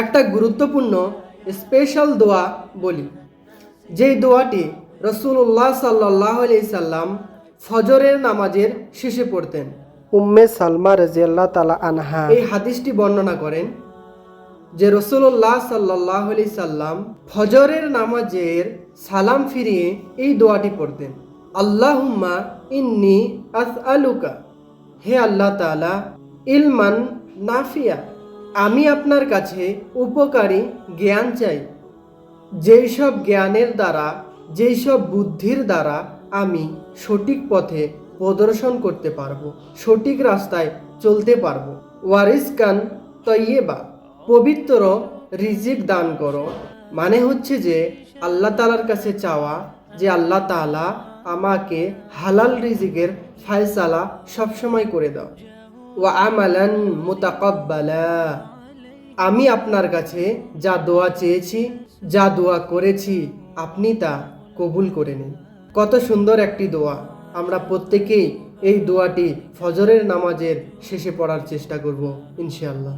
একটা গুরুত্বপূর্ণ স্পেশাল দোয়া বলি, যেই দোয়াটি রসুল্লাহ সাল্লাল্লাহু আলাইহি সাল্লাম ফজরের নামাজের শেষে পড়তেন। উম্মে সালমা রাদিয়াল্লাহু তাআলা আনহা এই হাদিসটি বর্ণনা করেন যে রসুল্লাহ সাল্লাল্লাহু আলাইহি সাল্লাম ফজরের নামাজের সালাম ফিরিয়ে এই দোয়াটি পড়তেন, আল্লাহুম্মা ইন্নী আসআলুকা, হে আল্লাহ তাআলা, ইলমান নাফিয়া, আমি আপনার কাছে উপকারী জ্ঞান চাই, যেই সব জ্ঞানের দ্বারা, যেই সব বুদ্ধির দ্বারা আমি সঠিক পথে প্রদর্শন করতে পারবো, সঠিক রাস্তায় চলতে পারবো। ওয়ারিসকান তৈয়বা, পবিত্র রিজিক দান করো। মানে হচ্ছে যে আল্লাহ তাআলার কাছে চাওয়া যে আল্লাহ তাআলা আমাকে হালাল রিজিকের ফায়সালা সবসময় করে দাও। ওয়া আমালান মুতাকাব্বালা, আমি আপনার কাছে যা দোয়া চেয়েছি, যা দোয়া করেছি, আপনি তা কবুল করে নিন। কত সুন্দর একটি দোয়া। আমরা প্রত্যেকেই এই দোয়াটি ফজরের নামাজের শেষে পড়ার চেষ্টা করব ইনশাআল্লাহ।